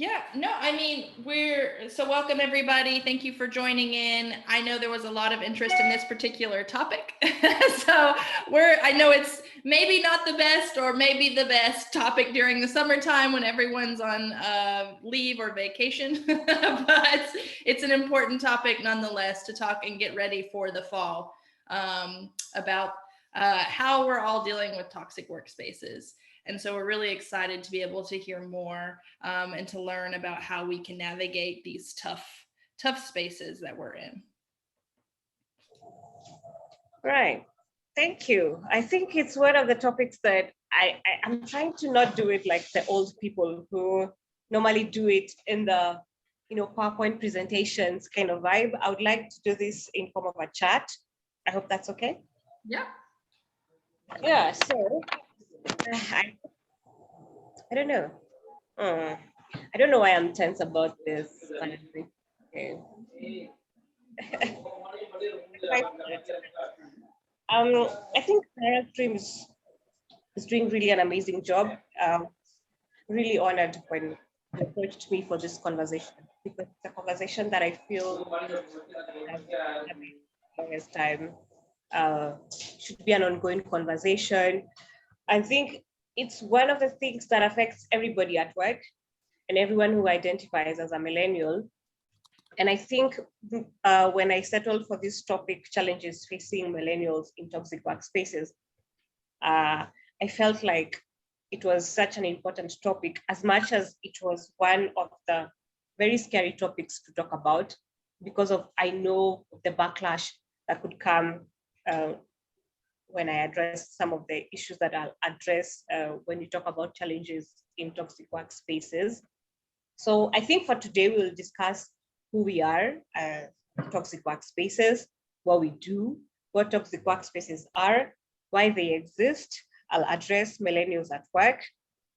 Yeah, no, I mean, so welcome everybody. Thank you for joining in. I know there was a lot of interest in this particular topic. So I know it's maybe not the best or maybe the best topic during the summertime when everyone's on leave or vacation, but it's an important topic nonetheless to talk and get ready for the fall about how we're all dealing with toxic workspaces. And so we're really excited to be able to hear more and to learn about how we can navigate these tough spaces that we're in. Right. Thank you. I think it's one of the topics that I'm trying to not do it like the old people who normally do it in the PowerPoint presentations kind of vibe. I would like to do this in form of a chat. I hope that's okay. Yeah. Yeah, so I don't know. I don't know why I'm tense about this. Okay. I think Zahara Stream is doing really an amazing job. Really honored when you approached me for this conversation, because it's a conversation that I feel longest time should be an ongoing conversation. I think it's one of the things that affects everybody at work and everyone who identifies as a millennial. And I think when I settled for this topic, challenges facing millennials in toxic workspaces, I felt like it was such an important topic, as much as it was one of the very scary topics to talk about, because I know the backlash that could come when I address some of the issues that I'll address when you talk about challenges in toxic workspaces. So I think for today, we'll discuss who we are, toxic workspaces, what we do, what toxic workspaces are, why they exist. I'll address millennials at work.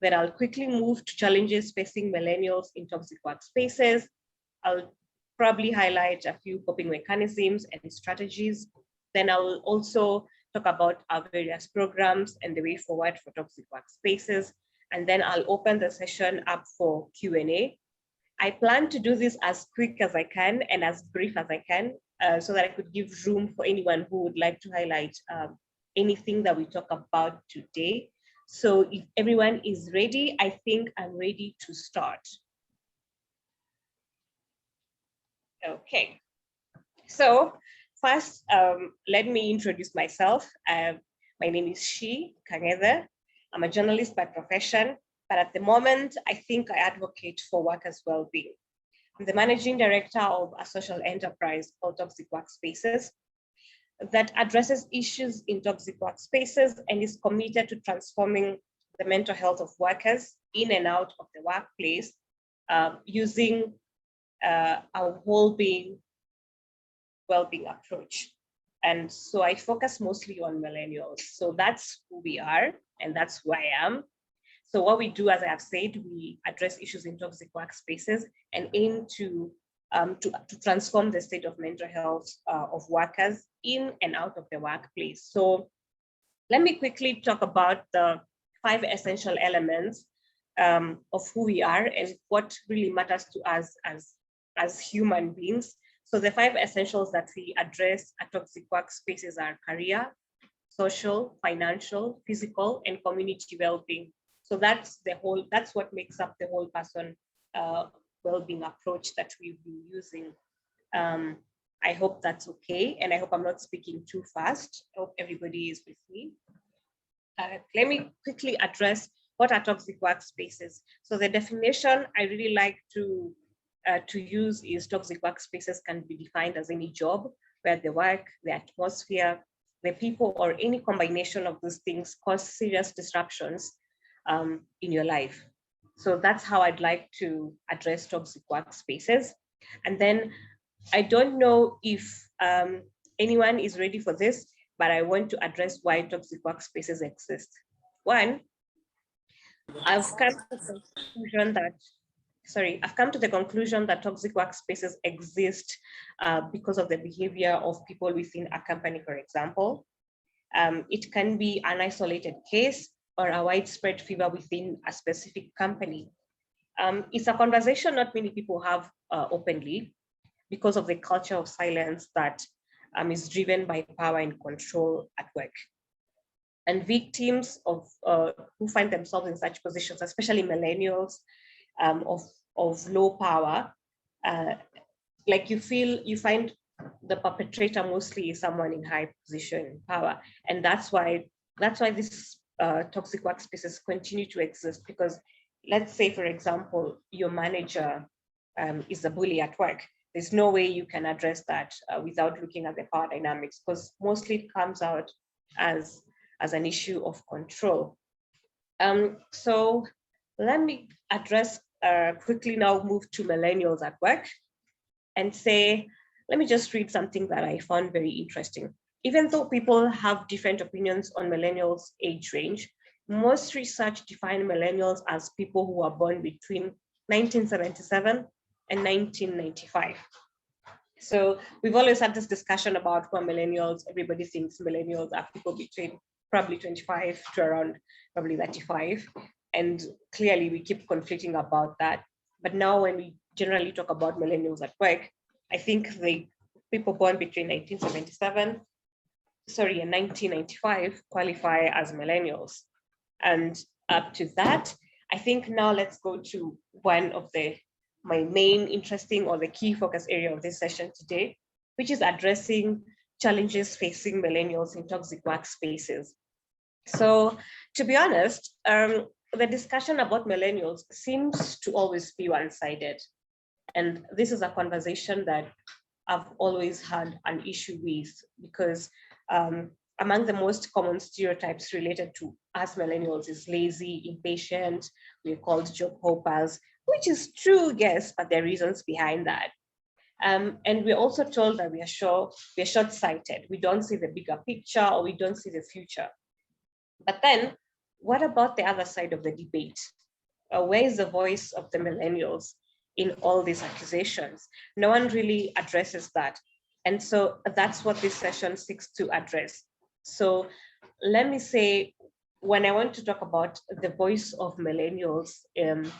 Then I'll quickly move to challenges facing millennials in toxic workspaces. I'll probably highlight a few coping mechanisms and strategies. Then I'll also talk about our various programs and the way forward for toxic workspaces. And then I'll open the session up for Q&A. I plan to do this as quick as I can and as brief as I can, so that I could give room for anyone who would like to highlight anything that we talk about today. So if everyone is ready, I think I'm ready to start. Okay, so first, let me introduce myself. My name is Kang'ethe. I'm a journalist by profession, but at the moment, I think I advocate for workers' well-being. I'm the managing director of a social enterprise called Toxic WorkSpaces that addresses issues in toxic workspaces and is committed to transforming the mental health of workers in and out of the workplace using a well-being approach. And so I focus mostly on millennials. So that's who we are, and that's who I am. So what we do, as I have said, we address issues in toxic workspaces and aim to transform the state of mental health of workers in and out of the workplace. So let me quickly talk about the 5 essential elements of who we are and what really matters to us as human beings. So the 5 essentials that we address at toxic workspaces are career, social, financial, physical, and community well-being. So that's what makes up the whole person well-being approach that we've been using. I hope that's okay, and I hope I'm not speaking too fast. I hope everybody is with me. Let me quickly address what are toxic workspaces. So the definition I really like to use is toxic workspaces can be defined as any job where the work, the atmosphere, the people, or any combination of those things cause serious disruptions in your life. So that's how I'd like to address toxic workspaces. And then I don't know if anyone is ready for this, but I want to address why toxic workspaces exist. One, I've come to the conclusion that toxic workspaces exist because of the behavior of people within a company, for example. It can be an isolated case or a widespread fever within a specific company. It's a conversation not many people have openly because of the culture of silence that is driven by power and control at work. And victims of who find themselves in such positions, especially millennials, of low power, like you find the perpetrator mostly is someone in high position in power, and that's why this toxic workspaces continue to exist. Because let's say, for example, your manager is a bully at work. There's no way you can address that without looking at the power dynamics, because mostly it comes out as an issue of control. So let me address quickly now, move to millennials at work, and say, let me just read something that I found very interesting. Even though people have different opinions on millennials' age range, most research define millennials as people who are born between 1977 and 1995. So we've always had this discussion about who are millennials. Everybody thinks millennials are people between probably 25 to around probably 35. And clearly we keep conflicting about that. But now when we generally talk about millennials at work, I think the people born between 1977, and 1995 qualify as millennials. And up to that, I think now let's go to one of my main interesting, or the key focus area of this session today, which is addressing challenges facing millennials in toxic workspaces. So to be honest, the discussion about millennials seems to always be one-sided. And this is a conversation that I've always had an issue with, because among the most common stereotypes related to us millennials is lazy, impatient, we're called job hoppers, which is true, yes, but there are reasons behind that. And we're also told that we're short-sighted. We don't see the bigger picture, or we don't see the future. But then, what about the other side of the debate? Where is the voice of the millennials in all these accusations? No one really addresses that. And so that's what this session seeks to address. So let me say, when I want to talk about the voice of millennials in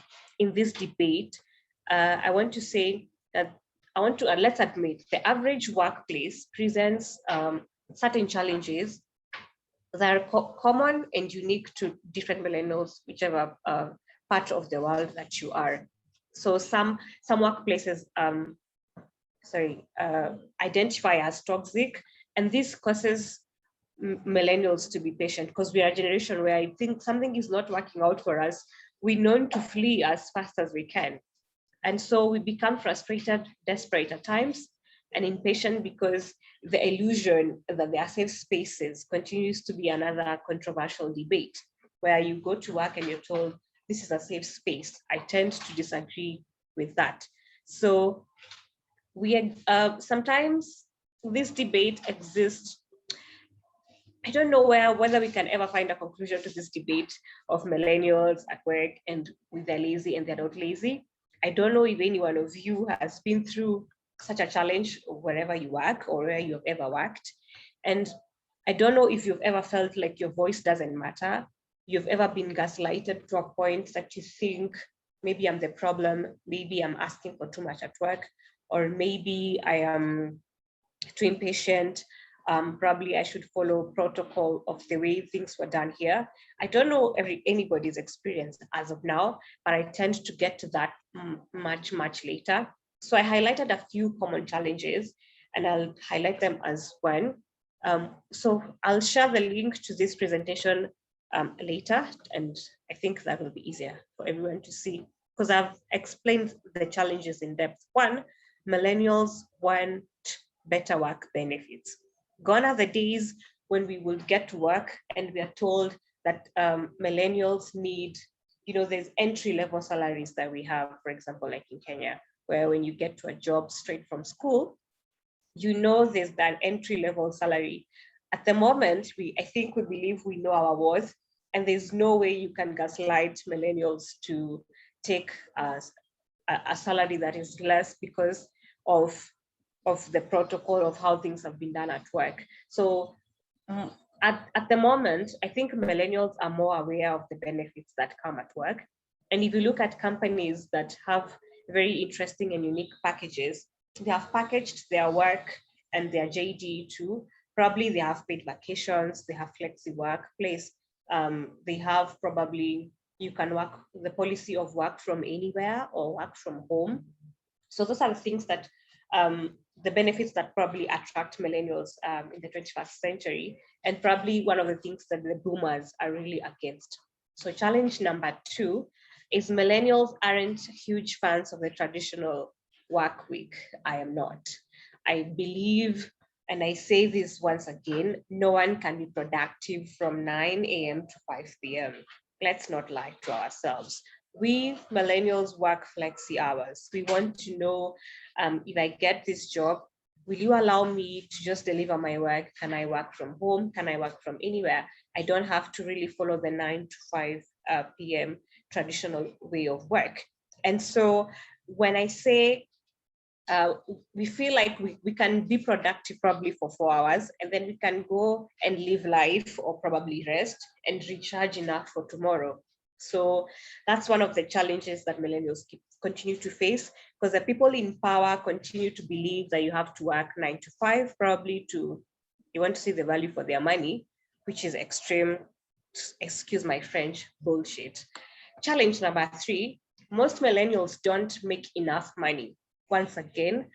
this debate, I want to say that let's admit, the average workplace presents certain challenges that are common and unique to different millennials, whichever part of the world that you are. So some workplaces identify as toxic, and this causes millennials to be patient, because we are a generation where I think something is not working out for us, we know to flee as fast as we can. And so we become frustrated, desperate at times, and impatient, because the illusion that there are safe spaces continues to be another controversial debate, where you go to work and you're told, this is a safe space. I tend to disagree with that. So we sometimes this debate exists. I don't know whether we can ever find a conclusion to this debate of millennials at work and they're lazy and they're not lazy. I don't know if any one of you has been through such a challenge wherever you work or where you've ever worked. And I don't know if you've ever felt like your voice doesn't matter. You've ever been gaslighted to a point that you think, maybe I'm the problem, maybe I'm asking for too much at work, or maybe I am too impatient. Probably I should follow protocol of the way things were done here. I don't know anybody's experience as of now, but I tend to get to that much later. So I highlighted a few common challenges, and I'll highlight them as one. So I'll share the link to this presentation later, and I think that will be easier for everyone to see, because I've explained the challenges in depth. One, millennials want better work benefits. Gone are the days when we would get to work and we are told that millennials need, there's entry-level salaries that we have, for example, like in Kenya, where when you get to a job straight from school, there's that entry-level salary. At the moment, I think we believe we know our worth, and there's no way you can gaslight millennials to take a salary that is less because of the protocol of how things have been done at work. So at the moment, I think millennials are more aware of the benefits that come at work. And if you look at companies that have very interesting and unique packages, they have packaged their work and their JD too. Probably they have paid vacations, they have flexi workplace, they have probably, you can work, the policy of work from anywhere or work from home. So those are the things that, the benefits that probably attract millennials in the 21st century, and probably one of the things that the boomers are really against. So challenge number 2 is millennials aren't huge fans of the traditional work week. I am not. I believe, and I say this once again, no one can be productive from 9 a.m. to 5 p.m. Let's not lie to ourselves. We millennials work flexi hours. We want to know, if I get this job, will you allow me to just deliver my work? Can I work from home? Can I work from anywhere? I don't have to really follow the 9 to 5 p.m. traditional way of work. And so when I say we feel like we can be productive probably for 4 hours, and then we can go and live life or probably rest and recharge enough for tomorrow. So that's one of the challenges that millennials continue to face, because the people in power continue to believe that you have to work 9 to 5, probably you want to see the value for their money, which is extreme, excuse my French, bullshit. Challenge number 3, most millennials don't make enough money. Once again,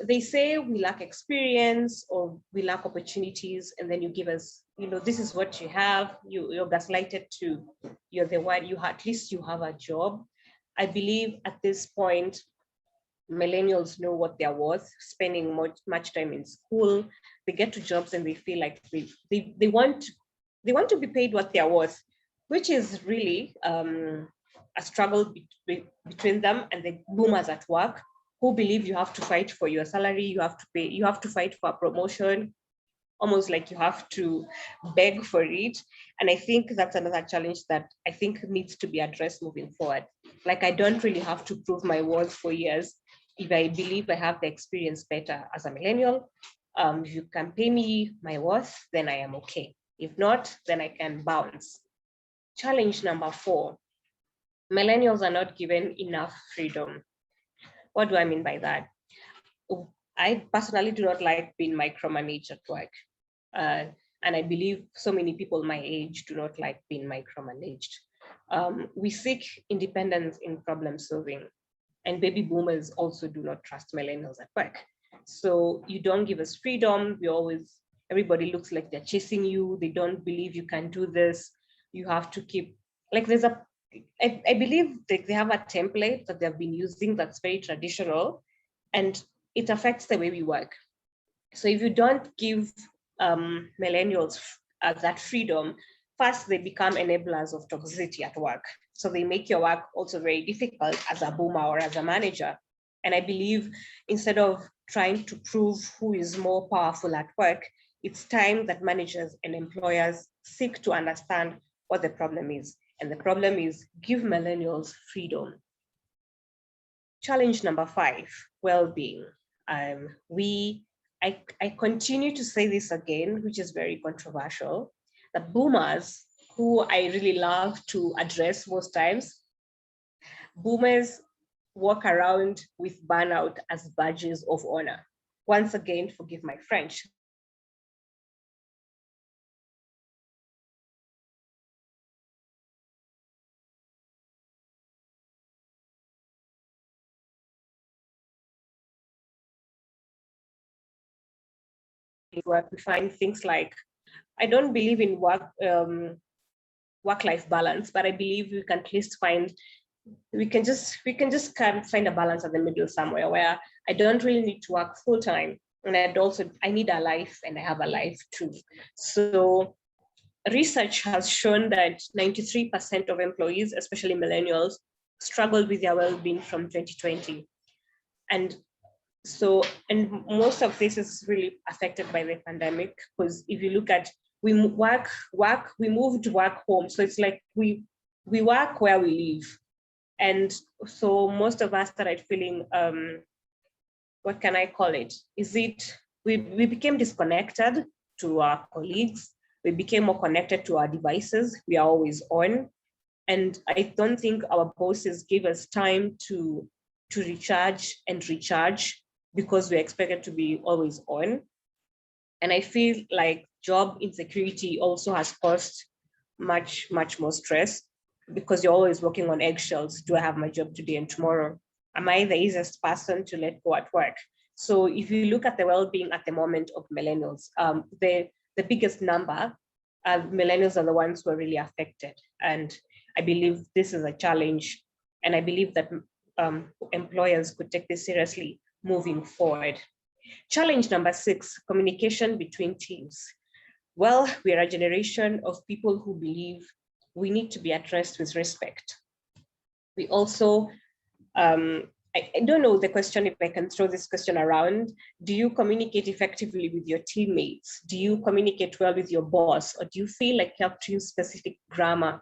they say we lack experience or we lack opportunities, and then you give us, this is what you have, you're gaslighted to, you're the one, at least you have a job. I believe at this point, millennials know what they're worth, spending much time in school. They get to jobs and they feel like they want to be paid what they're worth, which is really a struggle between them and the boomers at work, who believe you have to fight for your salary, you have to fight for a promotion, almost like you have to beg for it. And I think that's another challenge that I think needs to be addressed moving forward. Like, I don't really have to prove my worth for years. If I believe I have the experience better as a millennial, if you can pay me my worth, then I am okay. If not, then I can bounce. Challenge number 4, millennials are not given enough freedom. What do I mean by that? I personally do not like being micromanaged at work. And I believe so many people my age do not like being micromanaged. We seek independence in problem solving, and baby boomers also do not trust millennials at work. So you don't give us freedom. Everybody looks like they're chasing you. They don't believe you can do this. You have to keep, like, I believe they have a template that they've been using that's very traditional, and it affects the way we work. So if you don't give millennials that freedom, first, they become enablers of toxicity at work. So they make your work also very difficult as a boomer or as a manager. And I believe instead of trying to prove who is more powerful at work, it's time that managers and employers seek to understand what the problem is. And the problem is, give millennials freedom. Challenge number 5, well-being. I continue to say this again, which is very controversial, that boomers, who I really love to address most times, boomers walk around with burnout as badges of honor. Once again, forgive my French. We find things like, I don't believe in work-life balance, but I believe we can at least find a balance at the middle somewhere, where I don't really need to work full time, and I need a life, and I have a life too. So research has shown that 93% of employees, especially millennials, struggled with their well-being from 2020. And most of this is really affected by the pandemic, because if you look at, we moved work home. So it's like we work where we live. And so most of us started feeling, what can I call it? We became disconnected to our colleagues. We became more connected to our devices. We are always on. And I don't think our bosses give us time to recharge and recharge because we're expected to be always on. And I feel like job insecurity also has caused much more stress because you're always working on eggshells. Do I have my job today and tomorrow? Am I the easiest person to let go at work? So if you look at the well-being at the moment of millennials, the biggest number, millennials are the ones who are really affected. And I believe this is a challenge. And I believe that employers could take this seriously moving forward. Challenge number 6, communication between teams. Well, we are a generation of people who believe we need to be addressed with respect. We also, I don't know the question, if I can throw this question around. Do you communicate effectively with your teammates? Do you communicate well with your boss? Or do you feel like you have to use specific grammar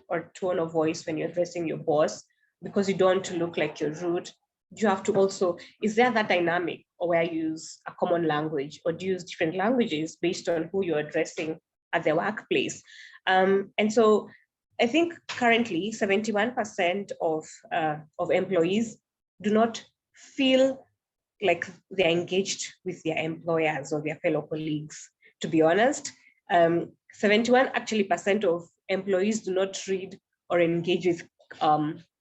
or tone of voice when you're addressing your boss because you don't want to look like you're rude? Do you have to also, is there that dynamic or where you use a common language, or do you use different languages based on who you're addressing at the workplace? And so I think currently 71% of employees do not feel like they're engaged with their employers or their fellow colleagues. To be honest, 71% actually of employees do not read or engage with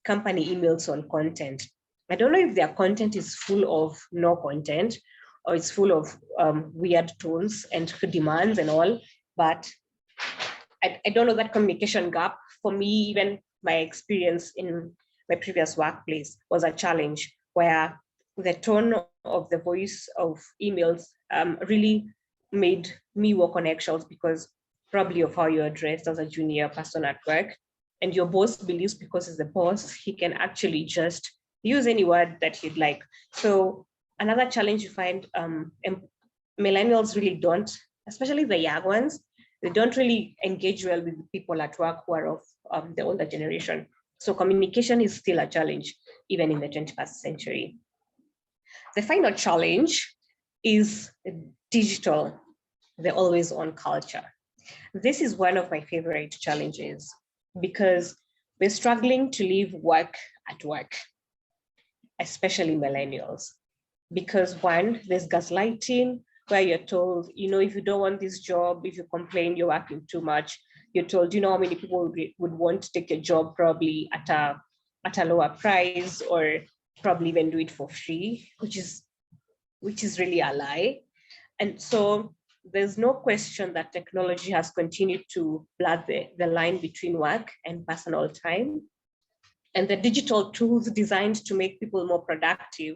company emails on content. I don't know if their content is full of no content or it's full of weird tones and demands and all, but I don't know that communication gap. For me, even my experience in my previous workplace was a challenge where the tone of the voice of emails really made me walk on eggshells because probably of how you're addressed as a junior person at work. And your boss believes because he's the boss, he can actually just use any word that he'd like. So another challenge you find, millennials really don't, especially the young ones, they don't really engage well with people at work who are of the older generation. So communication is still a challenge, even in the 21st century. The final challenge is digital, the always on culture. This is one of my favorite challenges because we're struggling to leave work at work, especially millennials. Because one, there's gaslighting, where you're told, if you don't want this job, if you complain you're working too much, you're told, how many people would want to take a job probably at a lower price, or probably even do it for free, which is really a lie. And so there's no question that technology has continued to blur the line between work and personal time. And the digital tools designed to make people more productive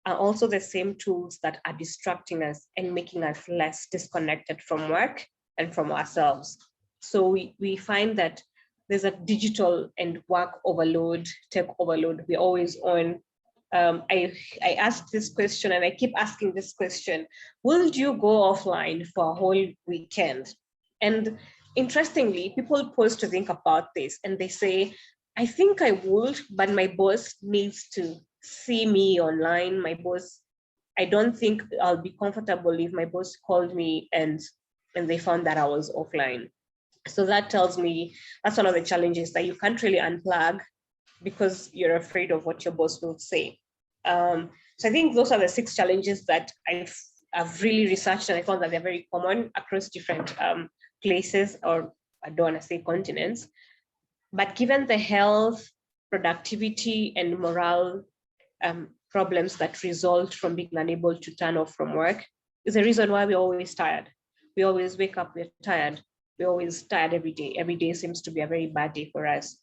are also the same tools that are distracting us and making us less disconnected from work and from ourselves. So we find that there's a digital and work overload, tech overload. We're always on. I asked this question and I keep asking this question: will you go offline for a whole weekend? And interestingly, people pause to think about this and they say, I think I would, but my boss needs to see me online. My boss, I don't think I'll be comfortable if my boss called me and they found that I was offline. So that tells me that's one of the challenges, that you can't really unplug because you're afraid of what your boss will say. So I think those are the 6 challenges that I've really researched, and I found that they're very common across different places, or I don't want to say continents. But given the health, productivity, and morale problems that result from being unable to turn off from work, is the reason why we're always tired. We always wake up, we're tired. We're always tired every day. Every day seems to be a very bad day for us.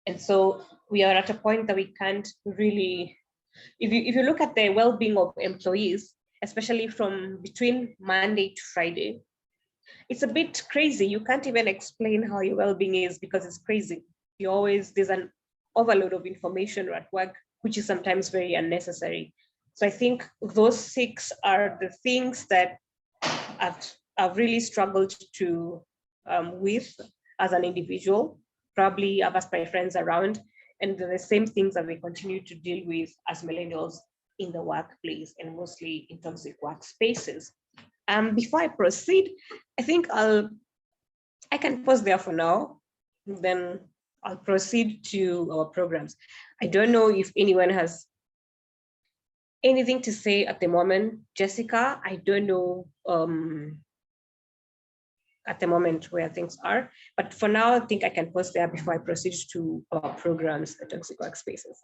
And so we are at a point that we can't really, if you look at the well-being of employees, especially from between Monday to Friday, it's a bit crazy. You can't even explain how your well-being is because it's crazy. There's an overload of information at work, which is sometimes very unnecessary. So I think those 6 are the things that I've really struggled to with as an individual. Probably I've asked my friends around, and the same things that we continue to deal with as millennials in the workplace, and mostly in toxic workspaces. Before I proceed, I think I can pause there for now. then I'll proceed to our programs. I don't know if anyone has anything to say at the moment. Jessica, I don't know at the moment where things are, but for now, I think I can pause there before I proceed to our programs at Toxic WorkSpaces.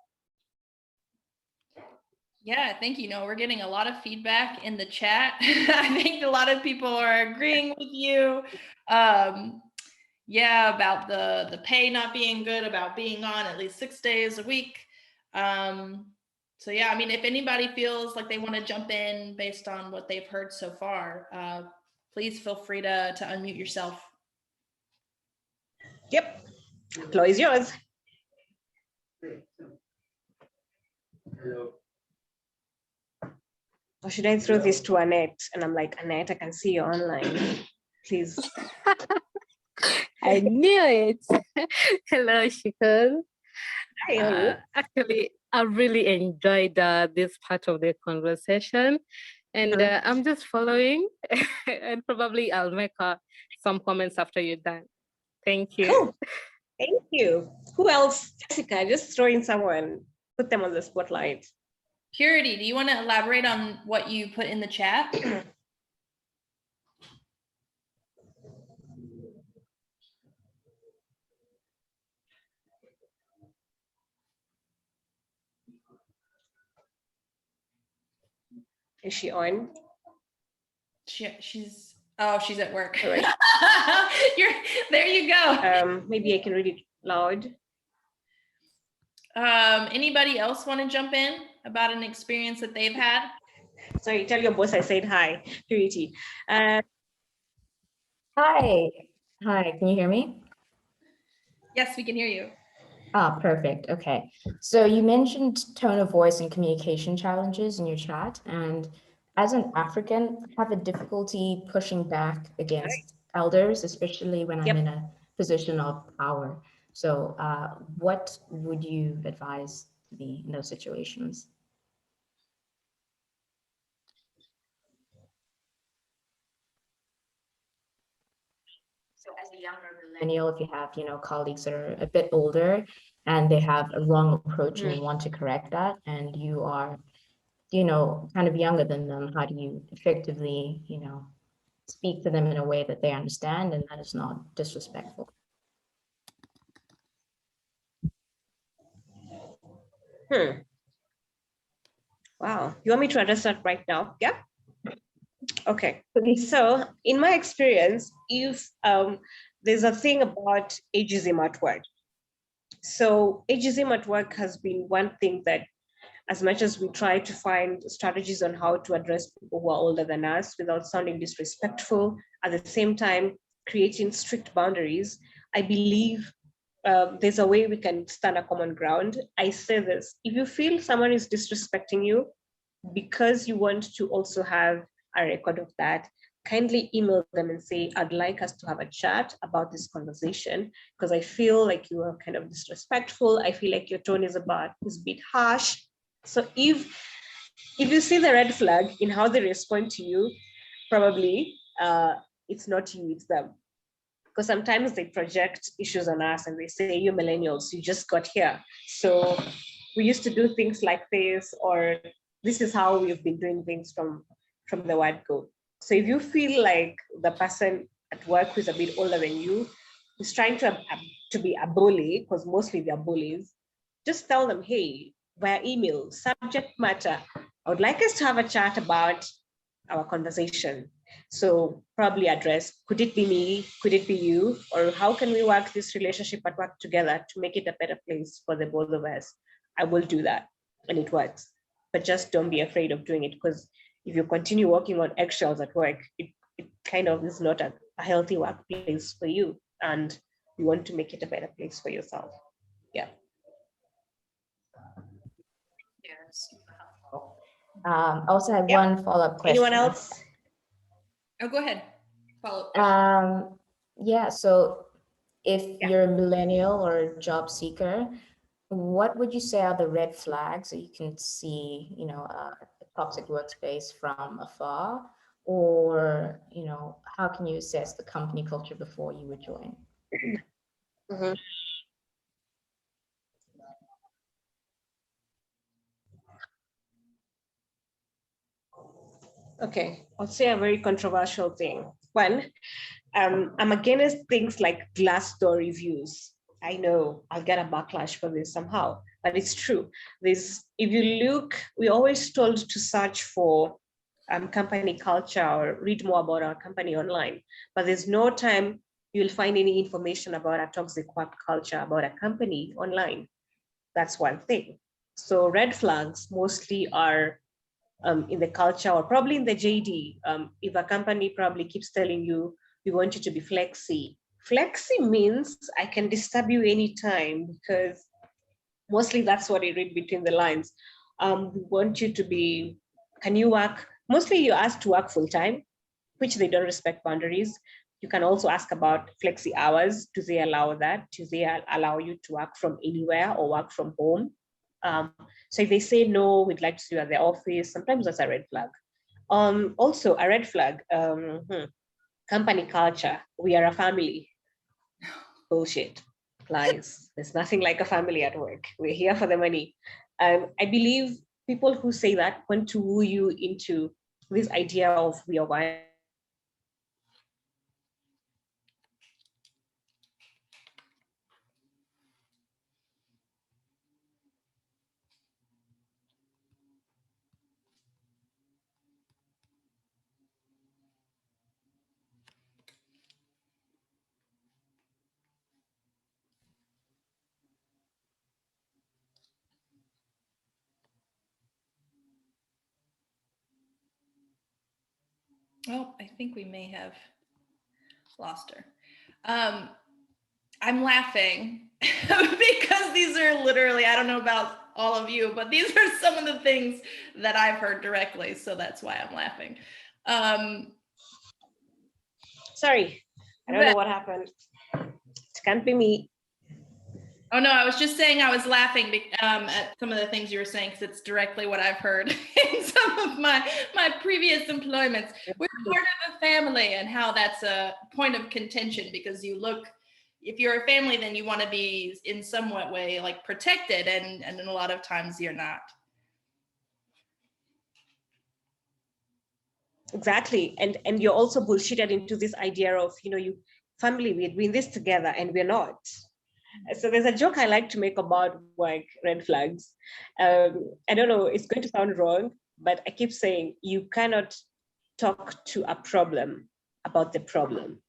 Yeah, thank you. No, we're getting a lot of feedback in the chat. I think a lot of people are agreeing with you. Yeah, about the pay not being good, about being on at least 6 days a week. So yeah, I mean, if anybody feels like they want to jump in based on what they've heard so far, please feel free to unmute yourself. Yep, floor is yours. Or should I throw this to Annette? And I'm like, Annette, I can see you online. Please. I knew it. Hello, Shikul. Hi, how are you? Actually, I really enjoyed this part of the conversation, and I'm just following, and probably I'll make some comments after you're done. Thank you. Cool. Thank you. Who else? Jessica, just throw in someone, put them on the spotlight. Purity, do you want to elaborate on what you put in the chat? Is she on? She's at work. All right. There you go. Maybe I can read it loud. Anybody else want to jump in about an experience that they've had? Sorry, tell your boss I said hi, Purity. Hi. Hi, can you hear me? Yes, we can hear you. Ah, perfect. Okay. So you mentioned tone of voice and communication challenges in your chat. And as an African, I have a difficulty pushing back against elders, especially when I'm in a position of power. So what would you advise me in those situations? So as a younger millennial, if you have, colleagues that are a bit older and they have a wrong approach and you want to correct that, and you are, kind of younger than them, how do you effectively, speak to them in a way that they understand and that is not disrespectful? Wow. You want me to address that right now? Yeah. Okay. So in my experience, if there's a thing about ageism at work. So ageism at work has been one thing that, as much as we try to find strategies on how to address people who are older than us without sounding disrespectful, at the same time creating strict boundaries, I believe there's a way we can stand a common ground. I say this: if you feel someone is disrespecting you because you want to also have a record of that, kindly email them and say, I'd like us to have a chat about this conversation because I feel like you are kind of disrespectful. I feel like your tone is a bit harsh. So if you see the red flag in how they respond to you, probably it's not you, it's them. Because sometimes they project issues on us and they say, you millennials, you just got here. So we used to do things like this, or this is how we've been doing things from the word go. So if you feel like the person at work who's a bit older than you is trying to be a bully, because mostly they're bullies, just tell them, hey, via email, subject matter, I would like us to have a chat about our conversation. So probably address, could it be me? Could it be you? Or how can we work this relationship at work together to make it a better place for the both of us? I will do that, and it works. But just don't be afraid of doing it, because if you continue working on eggshells at work, it kind of is not a healthy workplace for you, and you want to make it a better place for yourself. Yeah. Yes. Also had one follow-up question. Anyone else? Oh, go ahead. Follow up. Yeah, so if you're a millennial or a job seeker, what would you say are the red flags that you can see, a toxic workspace from afar? Or, how can you assess the company culture before you would join? Mhm. Okay, I'll say a very controversial thing. One, I'm against things like Glassdoor reviews. I know I'll get a backlash for this somehow, but it's true. If you look, we're always told to search for company culture or read more about our company online, but there's no time you'll find any information about a toxic work culture about a company online. That's one thing. So red flags mostly are in the culture or probably in the JD. If a company probably keeps telling you, we want you to be flexi. Flexi means I can disturb you anytime, because mostly that's what I read between the lines. We want you to be, can you work? Mostly you ask to work full time, which they don't respect boundaries. You can also ask about flexi hours. Do they allow that? Do they allow you to work from anywhere or work from home? So if they say no, we'd like to see you at the office, sometimes that's a red flag. Also a red flag, company culture. We are a family. Bullshit. Lies. There's nothing like a family at work. We're here for the money. I believe people who say that want to woo you into this idea of we are one. Oh, I think we may have lost her. I'm laughing because these are literally, I don't know about all of you, but these are some of the things that I've heard directly. So that's why I'm laughing. Sorry, I don't know what happened. It can't be me. Oh no, I was just saying I was laughing at some of the things you were saying, because it's directly what I've heard in some of my previous employments. We're part of a family, and how that's a point of contention, because if you're a family, then you want to be in some way like protected, and a lot of times you're not. Exactly. And you're also bullshitted into this idea of, you family, we're doing this together, and we're not. So there's a joke I like to make about like red flags. I don't know, it's going to sound wrong, but I keep saying you cannot talk to a problem about the problem.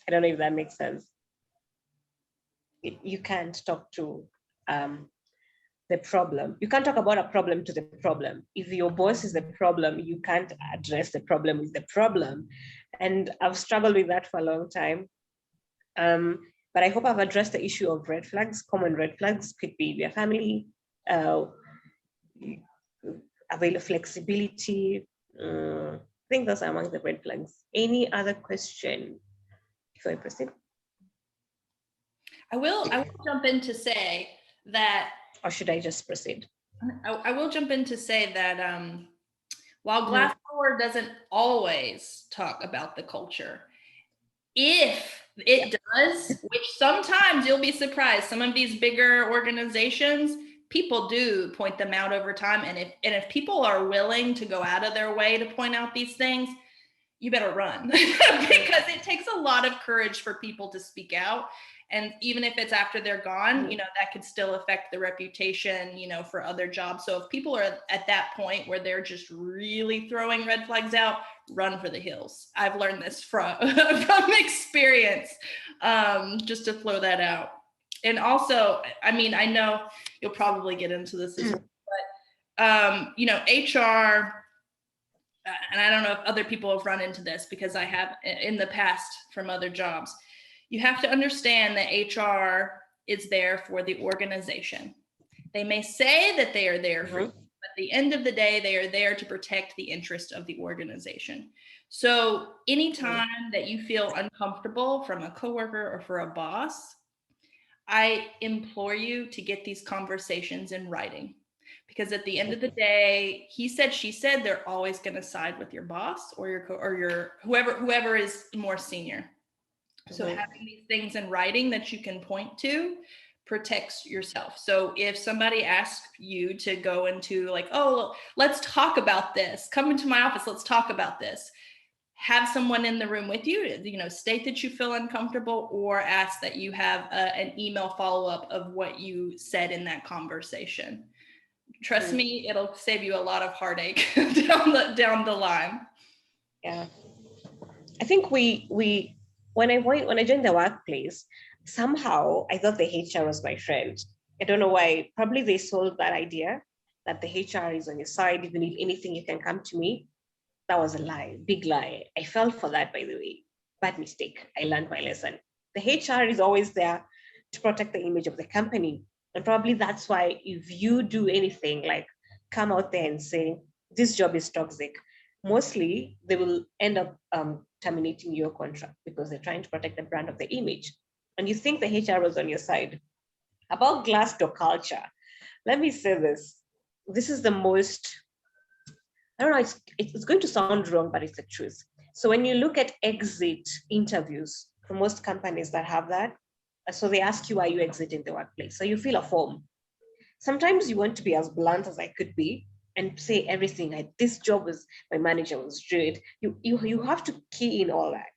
I don't know if that makes sense. You can't talk to the problem. You can't talk about a problem to the problem. If your boss is the problem, you can't address the problem with the problem. And I've struggled with that for a long time. But I hope I've addressed the issue of red flags. Common red flags could be their family, available flexibility. I think those are among the red flags. Any other question before I proceed? I will jump in to say that. Or should I just proceed? I will jump in to say that while Glassdoor doesn't always talk about the culture, if it does, which sometimes you'll be surprised, some of these bigger organizations, people do point them out over time. And if people are willing to go out of their way to point out these things, you better run because it takes a lot of courage for people to speak out. And even if it's after they're gone, that could still affect the reputation, for other jobs. So if people are at that point where they're just really throwing red flags out, run for the hills. I've learned this from experience, just to throw that out. And also, I know you'll probably get into this as well, but, HR, and I don't know if other people have run into this, because I have in the past from other jobs. You have to understand that HR is there for the organization. They may say that they are there for you, but at the end of the day, they are there to protect the interest of the organization. So anytime that you feel uncomfortable from a coworker or for a boss, I implore you to get these conversations in writing. Because at the end of the day, he said, she said, they're always going to side with your boss or your whoever is more senior. So having these things in writing that you can point to protects yourself. So if somebody asks you to go into like, oh, let's talk about this, come into my office, let's talk about this, have someone in the room with you, state that you feel uncomfortable, or ask that you have an email follow-up of what you said in that conversation. Trust me, it'll save you a lot of heartache down the line. Yeah, I think when I joined the workplace, somehow I thought the HR was my friend. I don't know why. Probably they sold that idea that the HR is on your side. If you need anything, you can come to me. That was a lie, big lie. I fell for that, by the way. Bad mistake. I learned my lesson. The HR is always there to protect the image of the company. And probably that's why if you do anything like come out there and say, this job is toxic, mostly they will end up terminating your contract because they're trying to protect the brand of the image. And you think the HR was on your side. About Glassdoor culture, let me say this. This is the most, I don't know, it's going to sound wrong, but it's the truth. So when you look at exit interviews for most companies that have that, so they ask you, are you exiting the workplace? So you fill a form. Sometimes you want to be as blunt as I could be and say everything. Like, this job was, my manager was rude. You have to key in all that.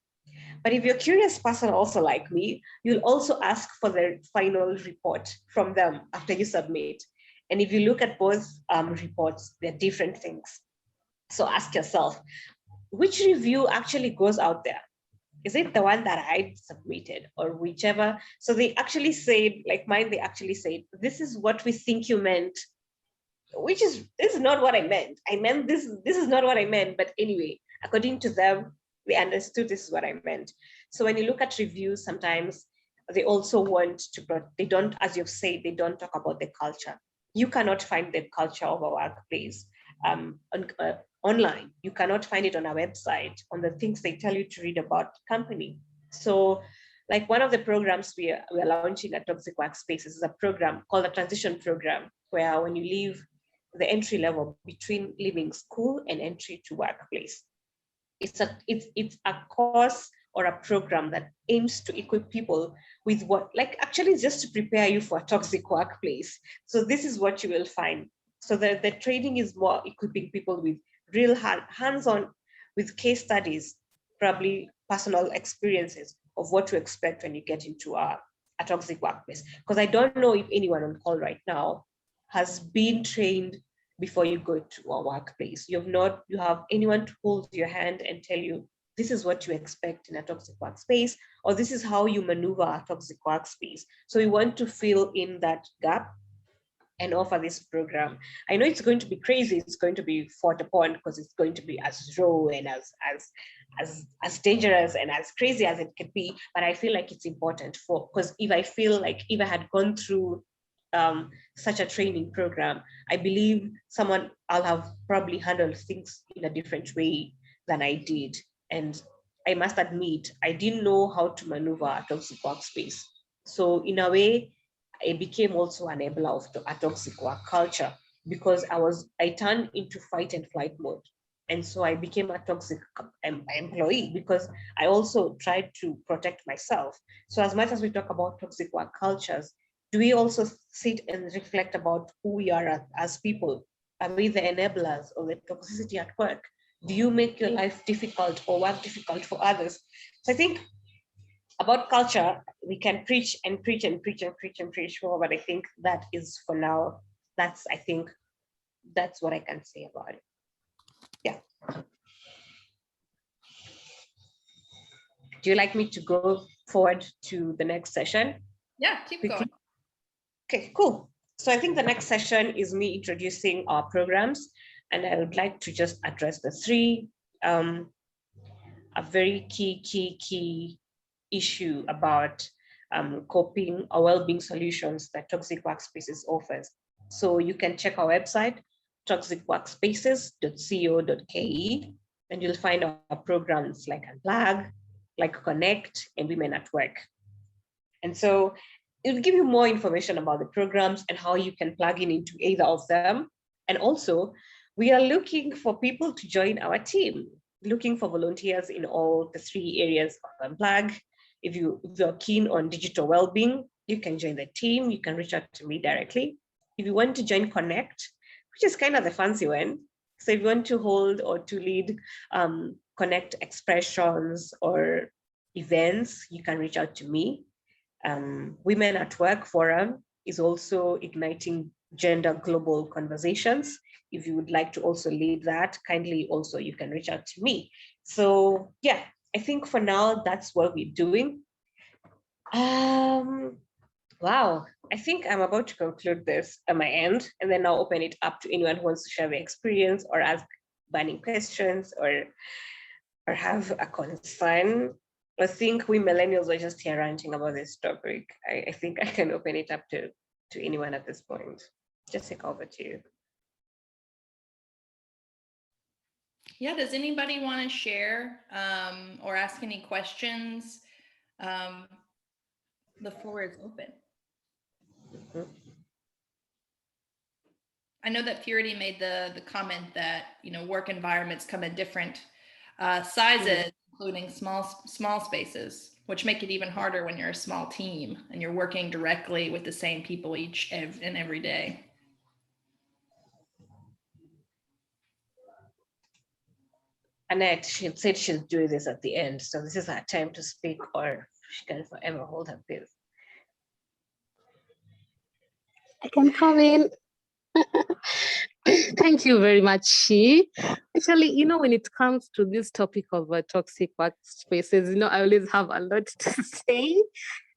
But if you're a curious person also like me, you'll also ask for the final report from them after you submit. And if you look at both reports, they're different things. So ask yourself, which review actually goes out there? Is it the one that I submitted or whichever? So they actually said, like mine, they actually said, this is what we think you meant, this is not what I meant. I meant this is not what I meant. But anyway, according to them, they understood this is what I meant. So when you look at reviews, sometimes they also want to, they don't, as you've said, they don't talk about the culture. You cannot find the culture of a workplace online. You cannot find it on our website, on the things they tell you to read about the company. So like one of the programs we are launching at Toxic WorkSpaces is a program called the transition program, where when you leave the entry level between leaving school and entry to workplace, it's a course or a program that aims to equip people with what, like actually just to prepare you for a toxic workplace. So this is what you will find. So the training is more equipping people with real hands-on, with case studies, probably personal experiences of what to expect when you get into a toxic workplace. Because I don't know if anyone on call right now has been trained before you go to a workplace. You have anyone to hold your hand and tell you, this is what you expect in a toxic workspace, or this is how you maneuver a toxic workspace. So we want to fill in that gap and offer this program. I know it's going to be crazy. It's going to be fought upon because it's going to be as raw and as dangerous and as crazy as it could be. But I feel like it's important because if I had gone through such a training program, I believe I'll have probably handled things in a different way than I did. And I must admit, I didn't know how to maneuver a toxic workspace. So in a way, I became also an enabler of a toxic work culture because I turned into fight and flight mode. And so I became a toxic employee because I also tried to protect myself. So as much as we talk about toxic work cultures, do we also sit and reflect about who we are as people? Are we the enablers of the toxicity at work? Do you make your life difficult or work difficult for others? So I think about culture, we can preach and preach and preach and preach and preach more, but I think that is for now. That's what I can say about it. Yeah. Do you like me to go forward to the next session? Yeah, keep going. Okay, cool. So I think the next session is me introducing our programs, and I would like to just address the three, a very key issue about coping or well-being solutions that Toxic WorkSpaces offers. So you can check our website, toxicworkspaces.co.ke, and you'll find our programs like Unplug, like Connect, and Women at Work. And so it'll give you more information about the programs and how you can plug in into either of them. And also, we are looking for people to join our team, looking for volunteers in all the three areas of Unplug, if you're keen on digital well-being, you can join the team. You can reach out to me directly. If you want to join Connect, which is kind of the fancy one. So if you want to hold or to lead Connect expressions or events, you can reach out to me. Women at Work Forum is also igniting gender global conversations. If you would like to also lead that, kindly also you can reach out to me. So yeah, I think for now, that's what we're doing. Wow, I think I'm about to conclude this at my end, and then I'll open it up to anyone who wants to share their experience or ask burning questions or have a concern. I think we millennials are just here ranting about this topic. I think I can open it up to anyone at this point. Just take over to you. Yeah, does anybody want to share or ask any questions? The floor is open. I know that Purity made the comment that, you know, work environments come in different sizes, including small spaces, which make it even harder when you're a small team and you're working directly with the same people each and every day. Annette, she said she'll do this at the end, so this is her time to speak, or she can forever hold her peace. I can come in. Thank you very much, Shi. Actually, you know, when it comes to this topic of toxic workspaces, you know, I always have a lot to say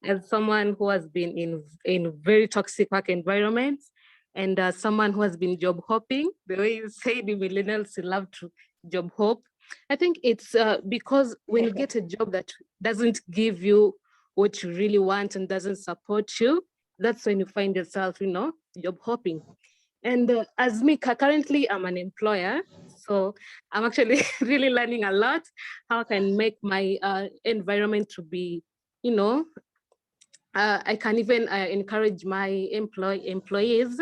as someone who has been in very toxic work environments and someone who has been job hopping. The way you say the millennials love to job hop. I think it's because when you get a job that doesn't give you what you really want and doesn't support you, that's when you find yourself, you know, job hopping. And as me, currently I'm an employer, so I'm actually really learning a lot how I can make my environment to be, you know, I can even encourage my employees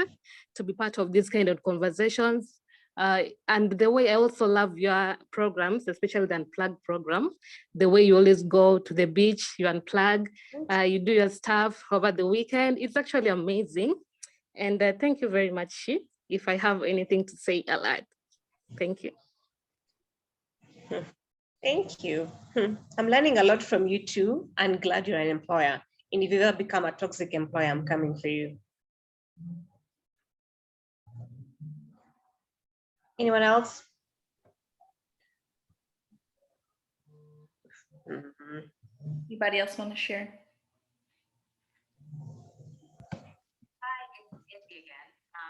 to be part of these kind of conversations. And the way I also love your programs, especially the Unplugged program, the way you always go to the beach, you unplug, you do your stuff over the weekend. It's actually amazing. And thank you very much, Shi. If I have anything to say, I'll add. Thank you. Thank you. I'm learning a lot from you too. I'm glad you're an employer. And if you ever become a toxic employer, I'm coming for you. Anyone else? Anybody else want to share?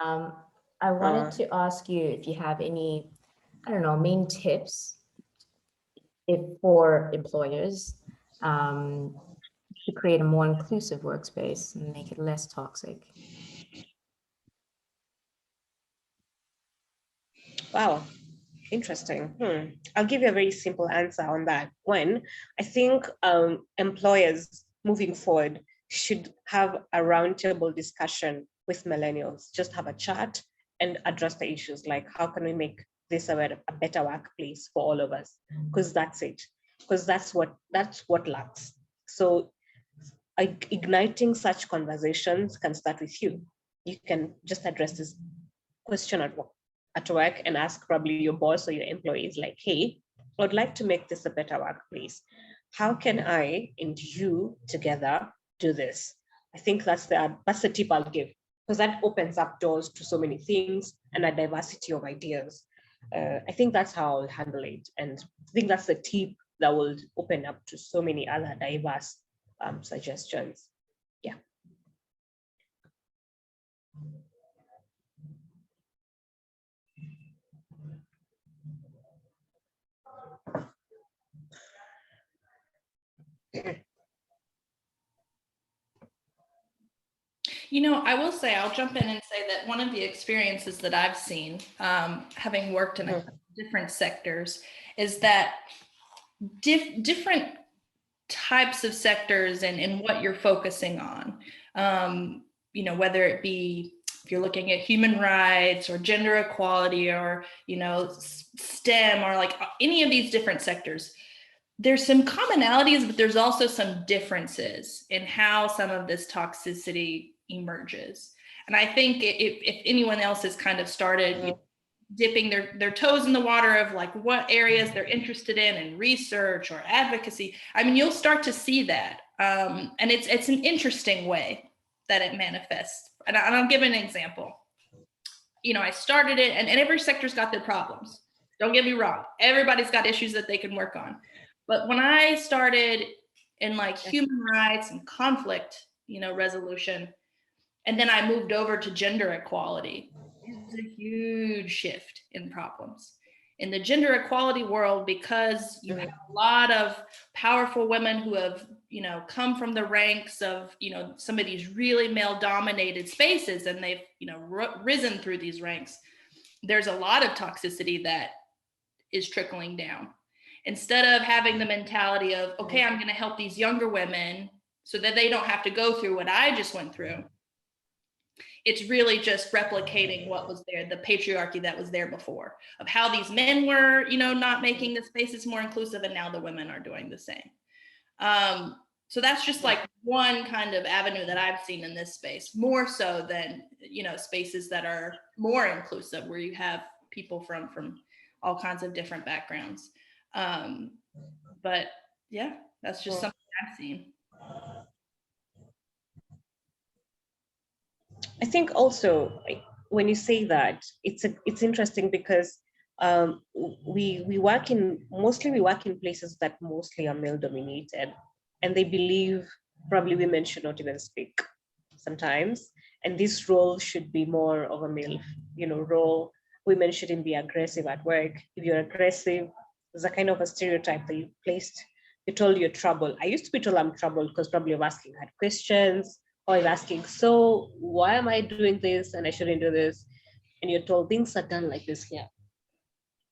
I wanted to ask you if you have any, I don't know, main tips for employers to create a more inclusive workspace and make it less toxic. Wow, interesting. I'll give you a very simple answer on that. One, I think employers moving forward should have a roundtable discussion with millennials, just have a chat and address the issues like how can we make this a better workplace for all of us? Because that's it. Because that's what lacks. So igniting such conversations can start with you. You can just address this question at work and ask probably your boss or your employees like, hey, I'd like to make this a better workplace. How can I and you together do this? I think that's the tip I'll give, because that opens up doors to so many things and a diversity of ideas. I think that's how I'll handle it. And I think that's the tip that will open up to so many other diverse suggestions. Yeah. You know, I will say, I'll jump in and say that one of the experiences that I've seen, having worked in different sectors, is that different types of sectors and what you're focusing on, you know, whether it be if you're looking at human rights or gender equality or, you know, STEM or like any of these different sectors, there's some commonalities, but there's also some differences in how some of this toxicity emerges. And I think if anyone else has kind of started dipping their toes in the water of like what areas they're interested in research or advocacy, I mean, you'll start to see that. And it's an interesting way that it manifests. And I'll give an example. You know, I started it, and every sector's got their problems. Don't get me wrong. Everybody's got issues that they can work on. But when I started in like human rights and conflict, you know, resolution, and then I moved over to gender equality, it's a huge shift in problems. In the gender equality world, because you have a lot of powerful women who have, you know, come from the ranks of, you know, some of these really male dominated spaces, and they've, you know, risen through these ranks, there's a lot of toxicity that is trickling down. Instead of having the mentality of, okay, I'm going to help these younger women so that they don't have to go through what I just went through, it's really just replicating what was there, the patriarchy that was there before, of how these men were, you know, not making the spaces more inclusive, and now the women are doing the same. So that's just like one kind of avenue that I've seen in this space, more so than, you know, spaces that are more inclusive, where you have people from all kinds of different backgrounds. But yeah, that's just something I've seen. I think also when you say that, it's interesting because we work in places that mostly are male dominated, and they believe probably women should not even speak sometimes, and this role should be more of a male, you know, role. Women shouldn't be aggressive at work. If you're aggressive, there's a kind of a stereotype that you placed. You're told you're trouble. I used to be told I'm trouble because probably of asking hard questions, or you're asking, so why am I doing this and I shouldn't do this? And you're told things are done like this here.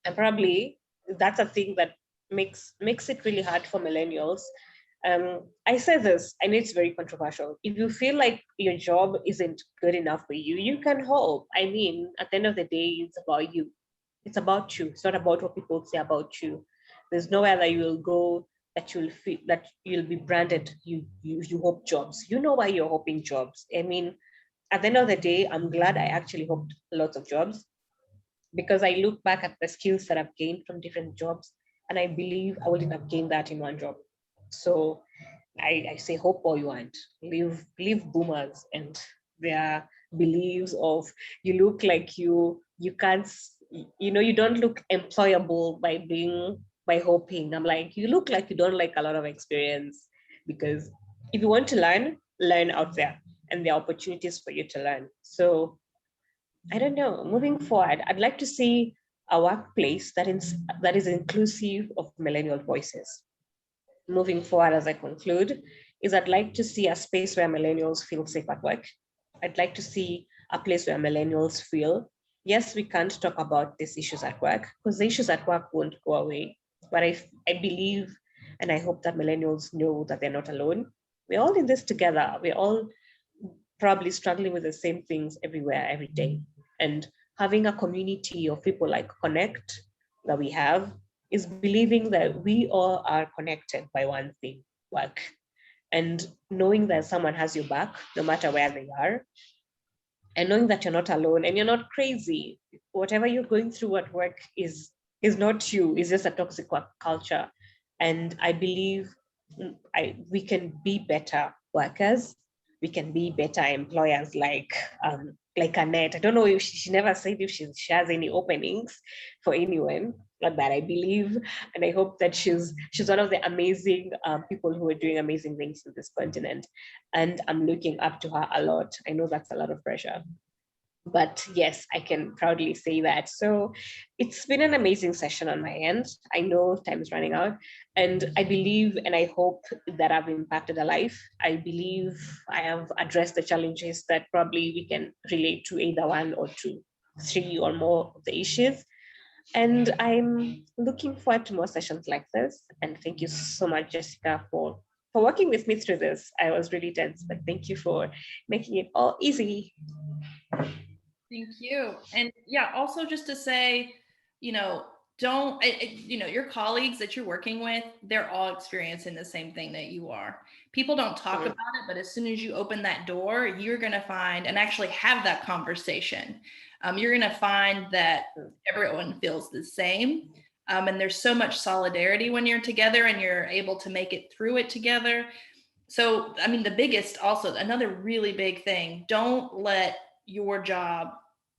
And probably that's a thing that makes it really hard for millennials. I say this, I know it's very controversial. If you feel like your job isn't good enough for you, you can hope. I mean, at the end of the day, it's about you. It's about you. It's not about what people say about you. There's nowhere that you will go that you'll feel that you'll be branded. You hope jobs. You know why you're hoping jobs. I mean, at the end of the day, I'm glad I actually hoped lots of jobs, because I look back at the skills that I've gained from different jobs, and I believe I wouldn't have gained that in one job. So I say hope all you want. Leave boomers and their beliefs of you look like you can't, you know, you don't look employable by hoping. I'm like, you look like you don't like a lot of experience, because if you want to learn out there, and there are opportunities for you to learn. So I don't know, moving forward, I'd like to see a workplace that is inclusive of millennial voices. Moving forward, as I conclude, is I'd like to see a space where millennials feel safe at work. I'd like to see a place where millennials feel, yes, we can't talk about these issues at work, because the issues at work won't go away. But I believe, and I hope that millennials know that they're not alone. We're all in this together. We're all probably struggling with the same things everywhere, every day. And having a community of people like Connect that we have is believing that we all are connected by one thing, work. And knowing that someone has your back, no matter where they are, and knowing that you're not alone and you're not crazy. Whatever you're going through at work is not you, it's just a toxic work culture. And I believe we can be better workers. We can be better employers, like Annette. I don't know if she never said if she has any openings for anyone like that. I believe, and I hope that she's one of the amazing people who are doing amazing things in this continent. And I'm looking up to her a lot. I know that's a lot of pressure, but yes, I can proudly say that. So it's been an amazing session on my end. I know time is running out, and I believe and I hope that I've impacted a life. I believe I have addressed the challenges that probably we can relate to, either one or two, three or more of the issues. And I'm looking forward to more sessions like this. And thank you so much, Jessica, for working with me through this. I was really tense, but thank you for making it all easy. Thank you. And yeah, also just to say, you know, your colleagues that you're working with, they're all experiencing the same thing that you are. People don't talk about it, but as soon as you open that door, you're going to find and actually have that conversation. You're going to find that everyone feels the same. And there's so much solidarity when you're together and you're able to make it through it together. So, I mean, the biggest also, another really big thing, don't let your job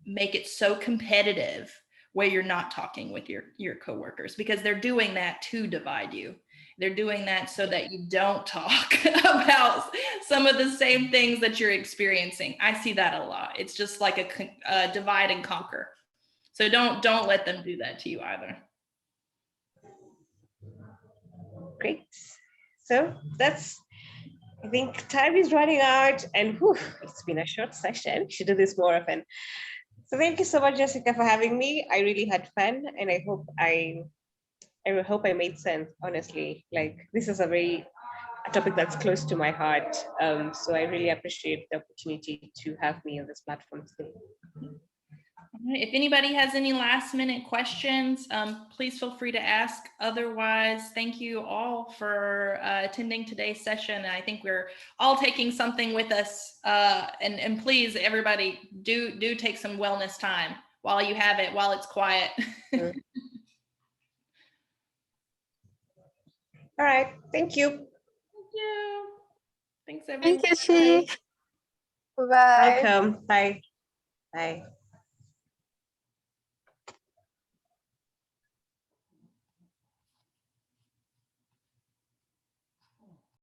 make it so competitive where you're not talking with your coworkers, because they're doing that to divide you. They're doing that so that you don't talk about some of the same things that you're experiencing. I see that a lot. It's just like a divide and conquer. So don't let them do that to you either. Great. So I think time is running out, and it's been a short session. We should do this more often. So thank you so much, Jessica, for having me. I really had fun, and I hope I made sense, honestly. Like, this is a topic that's close to my heart. So I really appreciate the opportunity to have me on this platform today. If anybody has any last minute questions, please feel free to ask. Otherwise, thank you all for attending today's session. I think we're all taking something with us. And please, everybody, do take some wellness time while you have it, while it's quiet. All right. Thank you. Thank you. Thanks, everyone. Thank you, She. Bye. Welcome. Bye. Bye.